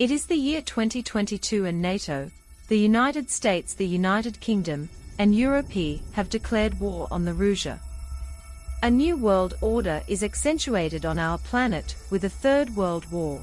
It is the year 2022 and NATO, the United States, the United Kingdom, and Europe have declared war on the Russia. A new world order is accentuated on our planet with a third world war.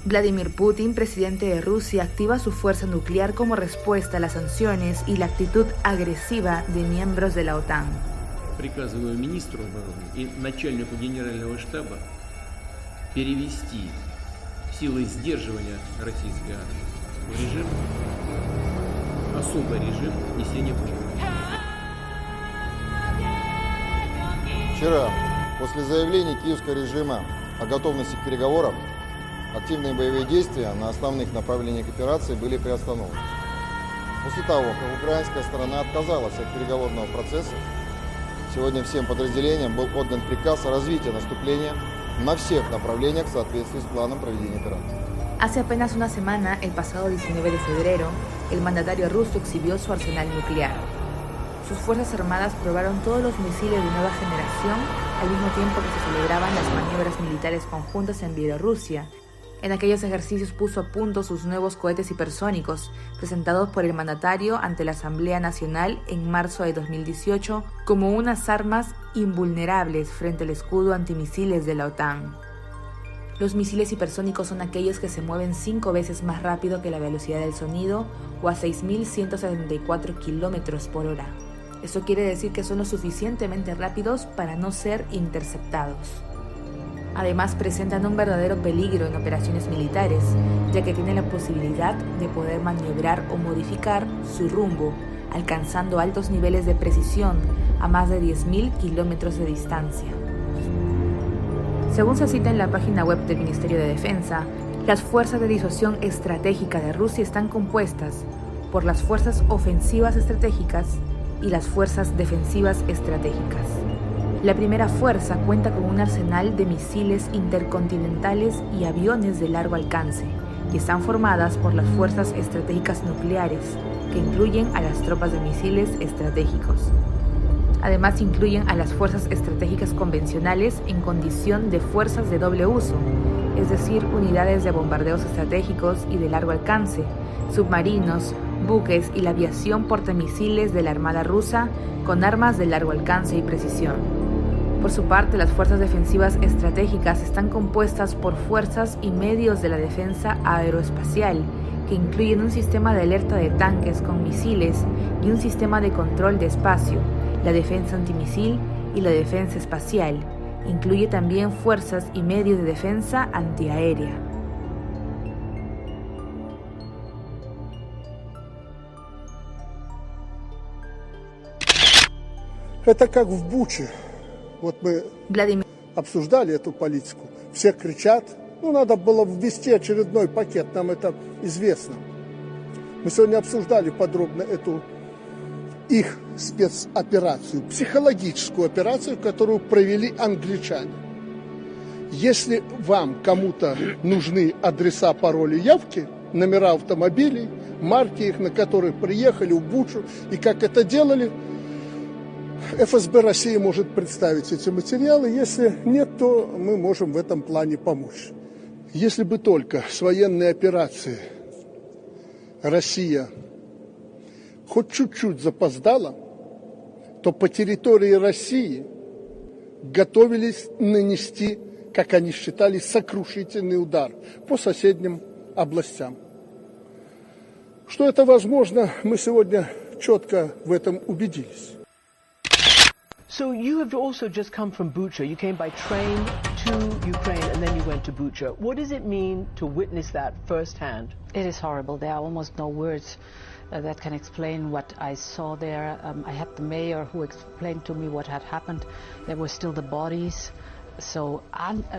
Vladimir Putin, presidente de Rusia, activa su fuerza nuclear como respuesta a las sanciones y la actitud agresiva de miembros de la OTAN. Приказываю министру обороны и начальнику генерального штаба перевести силы сдерживания российской армии в режим, особый режим несения поражений. Вчера, после заявлений киевского режима о готовности к переговорам, активные боевые действия на основных направлениях операции были приостановлены. После того, как украинская сторона отказалась от переговорного процесса, сегодня всем подразделениям был отдан приказ о развитии наступления на всех направлениях в соответствии с планом проведения операции. Hace apenas una semana, el pasado 19 de febrero, el mandatario ruso exhibió su arsenal nuclear. Sus fuerzas armadas probaron todos los misiles de nueva generación al mismo tiempo que se celebraban las maniobras militares conjuntas en Bielorrusia. En aquellos ejercicios puso a punto sus nuevos cohetes hipersónicos, presentados por el mandatario ante la Asamblea Nacional en marzo de 2018 como unas armas invulnerables frente al escudo antimisiles de la OTAN. Los misiles hipersónicos son aquellos que se mueven 5 veces más rápido que la velocidad del sonido o a 6.174 km por hora. Eso quiere decir que son lo suficientemente rápidos para no ser interceptados. Además, presentan un verdadero peligro en operaciones militares, ya que tienen la posibilidad de poder maniobrar o modificar su rumbo, alcanzando altos niveles de precisión a más de 10.000 kilómetros de distancia. Según se cita en la página web del Ministerio de Defensa, las fuerzas de disuasión estratégica de Rusia están compuestas por las fuerzas ofensivas estratégicas y las fuerzas defensivas estratégicas. La primera fuerza cuenta con un arsenal de misiles intercontinentales y aviones de largo alcance, y están formadas por las fuerzas estratégicas nucleares, que incluyen a las tropas de misiles estratégicos. Además, incluyen a las fuerzas estratégicas convencionales en condición de fuerzas de doble uso, es decir, unidades de bombardeos estratégicos y de largo alcance, submarinos, buques y la aviación portamisiles de la Armada rusa con armas de largo alcance y precisión. Por su parte, las fuerzas defensivas estratégicas están compuestas por fuerzas y medios de la defensa aeroespacial, que incluyen un sistema de alerta de tanques con misiles y un sistema de control de espacio, la defensa antimisil y la defensa espacial. Incluye también fuerzas y medios de defensa antiaérea. Это как в Буче. Вот мы обсуждали эту политику. Все кричат. Надо было ввести очередной пакет, нам это известно. Мы сегодня обсуждали подробно эту их спецоперацию, психологическую операцию, которую провели англичане. Если вам кому-то нужны адреса, пароли, явки, номера автомобилей, марки их, на которых приехали в Бучу и как это делали, ФСБ России может представить эти материалы. Если нет, то мы можем в этом плане помочь. Если бы только с военной операции Россия хоть чуть-чуть запоздала, то по территории России готовились нанести, как они считали, сокрушительный удар по соседним областям. Что это возможно, мы сегодня четко в этом убедились. So you have also just come from Bucha. You came by train to Ukraine and then you went to Bucha. What does it mean to witness that firsthand? It is horrible. There are almost no words that can explain what I saw there. I had the mayor who explained to me what had happened. There were still the bodies. So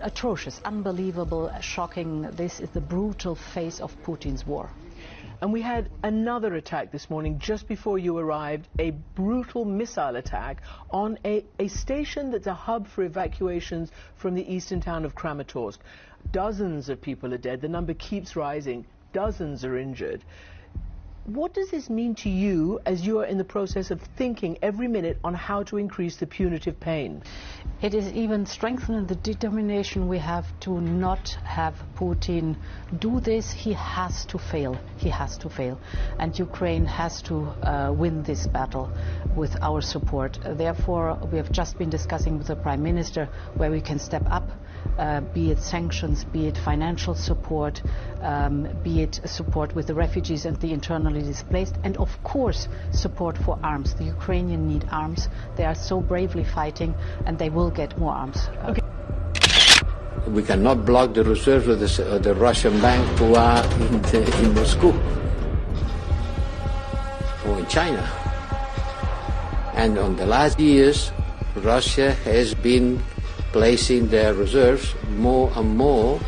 atrocious, unbelievable, shocking. This is the brutal face of Putin's war. And we had another attack this morning just before you arrived, a brutal missile attack on a station that's a hub for evacuations from the eastern town of Kramatorsk. Dozens of people are dead. The number keeps rising. Dozens are injured. What does this mean to you as you are in the process of thinking every minute on how to increase the punitive pain? It is even strengthening the determination we have to not have Putin do this. He has to fail. He has to fail. And Ukraine has to win this battle with our support. Therefore, we have just been discussing with the Prime Minister where we can step up, be it sanctions, be it financial support, be it support with the refugees and the internally displaced, and of course support for arms. The Ukrainians need arms. They are so bravely fighting, and they will get more arms. Okay. We cannot block the reserves of the Russian bank who are in Moscow or in China. And on the last years, Russia has been placing their reserves more and more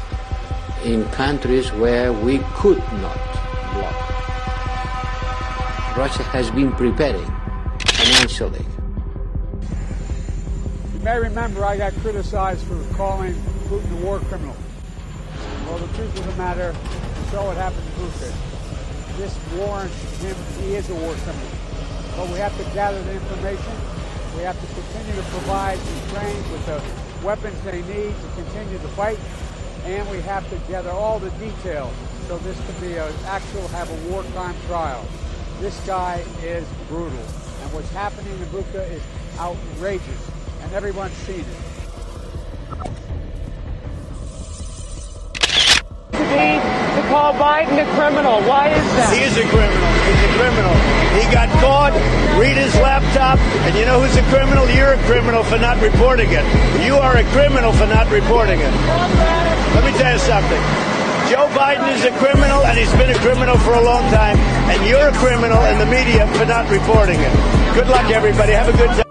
in countries where we could not block. Russia has been preparing financially. You may remember I got criticized for calling Putin a war criminal. Well, the truth of the matter, you saw what happened to Putin. This warrants him, he is a war criminal. But we have to gather the information. We have to continue to provide Ukraine with the weapons they need to continue the fight. And we have to gather all the details so this can be have a wartime trial. This guy is brutal. And what's happening in Bucha is outrageous. And everyone's seen it. To call Biden a criminal. Why is that? He is a criminal. He's a criminal. He got caught. Read his laptop. And you know who's a criminal? You're a criminal for not reporting it. You are a criminal for not reporting it. Let me tell you something. Joe Biden is a criminal, and he's been a criminal for a long time. And you're a criminal in the media for not reporting it. Good luck, everybody. Have a good time.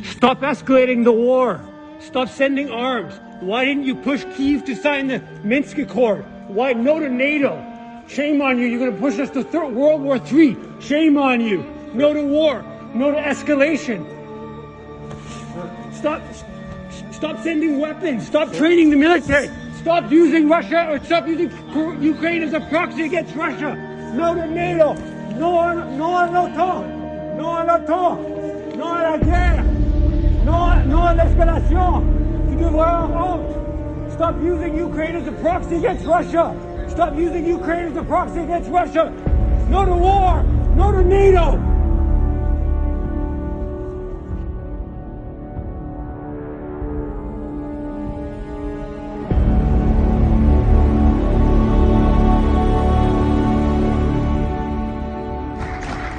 Stop escalating the war. Stop sending arms. Why didn't you push Kyiv to sign the Minsk Accord? Why no to NATO? Shame on you. You're going to push us to World War III. Shame on you. No to war. No to escalation. Stop sending weapons. Stop training the military. Stop using Russia or stop using Ukraine as a proxy against Russia. No to NATO. No à l'OTAN. No à l'OTAN. No à la guerre. No à l'escalation. Tu devrais avoir honte. Stop using Ukraine as a proxy against Russia. Stop using Ukraine as a proxy against Russia. No to war. No to NATO.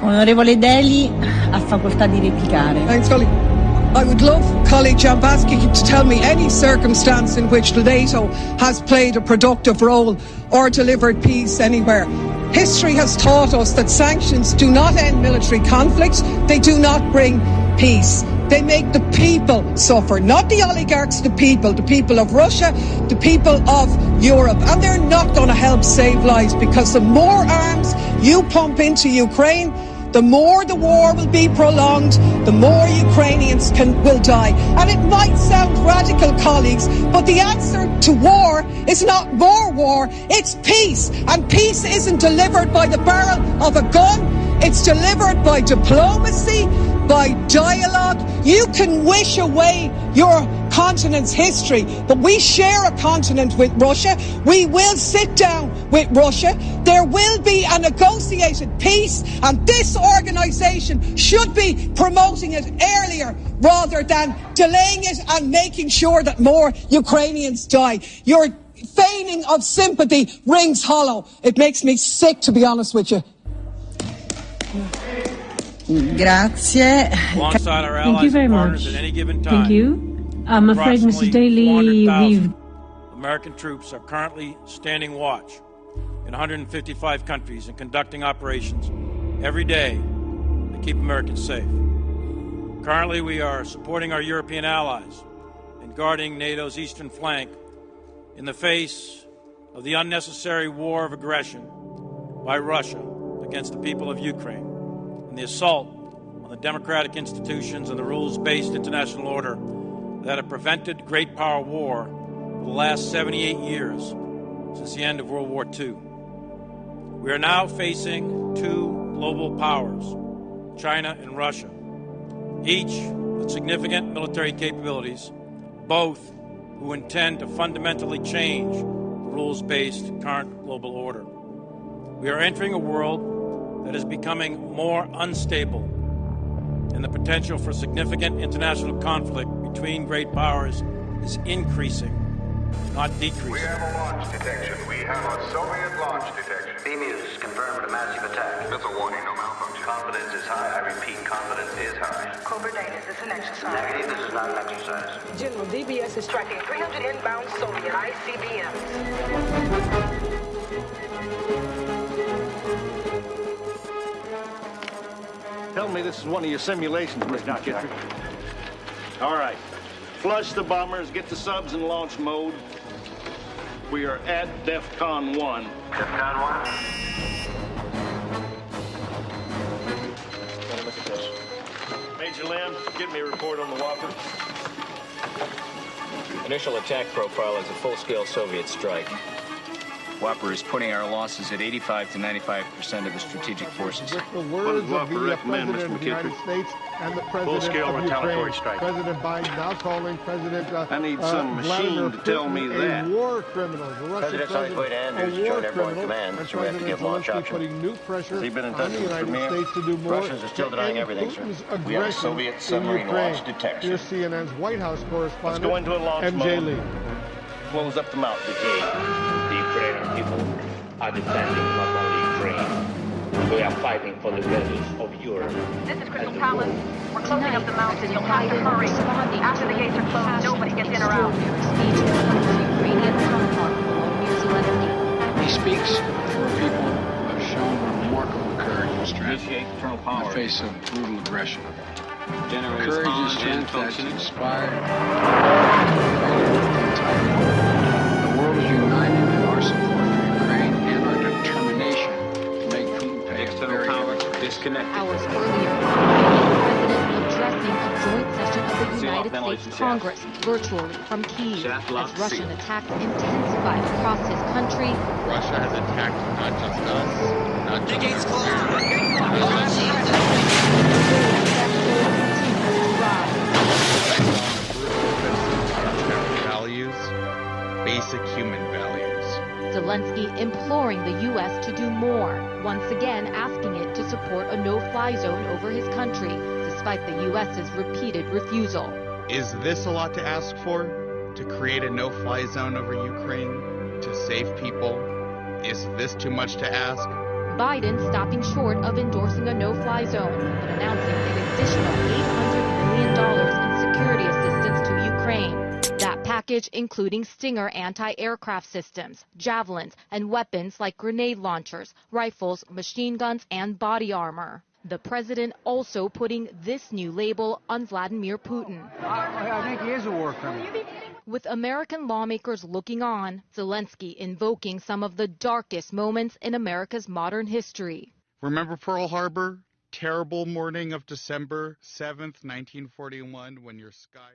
Onorevole Deli ha facoltà di replicare. Thanks, colleague. I would love colleague Jambaski to tell me any circumstance in which NATO has played a productive role or delivered peace anywhere. History has taught us that sanctions do not end military conflicts. They do not bring peace. They make the people suffer, not the oligarchs, the people of Russia, the people of Europe. And they're not going to help save lives, because the more arms you pump into Ukraine, the more the war will be prolonged, the more Ukrainians will die. And it might sound radical, colleagues, but the answer to war is not more war, it's peace. And peace isn't delivered by the barrel of a gun, it's delivered by diplomacy, by dialogue. You can wish away your continent's history, but we share a continent with Russia. We will sit down with Russia. There will be a negotiated peace, and this organisation should be promoting it earlier rather than delaying it and making sure that more Ukrainians die. Your feigning of sympathy rings hollow. It makes me sick, to be honest with you. Grazie. Alongside our allies and partners at any given time. Thank you. I'm afraid, Mrs. Daly, we've... American troops are currently standing watch in 155 countries and conducting operations every day to keep Americans safe. Currently, we are supporting our European allies in guarding NATO's eastern flank in the face of the unnecessary war of aggression by Russia against the people of Ukraine and the assault on the democratic institutions and the rules-based international order that have prevented great power war for the last 78 years since the end of World War II. We are now facing two global powers, China and Russia, each with significant military capabilities, both who intend to fundamentally change the rules-based current global order. We are entering a world that is becoming more unstable, and the potential for significant international conflict between great powers is increasing, not decreasing. We have a launch detection. We have a Soviet launch detection. BMUs confirmed a massive attack. That's a warning, no malfunction. Confidence is high. I repeat, confidence is high. Cobra Data, is this an exercise? Negative, this is not an exercise. General, DBS is tracking 300 inbound Soviet ICBMs. Tell me this is one of your simulations, Mr. Kitoko. All right. Flush the bombers, get the subs in launch mode. We are at DEFCON 1. DEFCON 1? Look at this. Major Lim, give me a report on the Whopper. Initial attack profile is a full-scale Soviet strike. Whopper is putting our losses at 85 to 95% of the strategic forces. With the words of the President of the United States and the President of Ukraine, President Biden now calling President I need some machine to tell me that. A war criminal. The Russian president, a war criminal, and President Zelensky putting new pressure on the United States to do more. Russians are still denying everything, sir. We have a Soviet submarine launch detection. Here's CNN's White House correspondent, Let's go into a launch MJ Lee. Close up the mouth. The Ukrainian people are defending not only Ukraine, we are fighting for the values of Europe. This is Crystal Palace. We're closing up the mountain. You'll have to hurry. After the gates are closed, nobody gets in or out. He speaks for people who have shown remarkable courage and strength in the face of brutal aggression. Courage and strength that's inspired. The world is united in our support for Ukraine and our determination to make Putin pay a very heavy price. Disconnected. Hours earlier, the president addressing a joint session of the United States Congress virtually from Kyiv as Russian attacks intensified across his country. Russia has attacked not just us, not just our values, basic human values. Zelensky imploring the U.S. to do more, once again asking it to support a no-fly zone over his country, despite the U.S.'s repeated refusal. Is this a lot to ask for? To create a no-fly zone over Ukraine? To save people? Is this too much to ask? Biden stopping short of endorsing a no-fly zone, but announcing an additional $800 million in security assistance to Ukraine. That package including Stinger anti-aircraft systems, javelins, and weapons like grenade launchers, rifles, machine guns, and body armor. The president also putting this new label on Vladimir Putin. I think he is a war criminal. With American lawmakers looking on, Zelensky invoking some of the darkest moments in America's modern history. Remember Pearl Harbor? Terrible morning of December 7th, 1941, when your sky...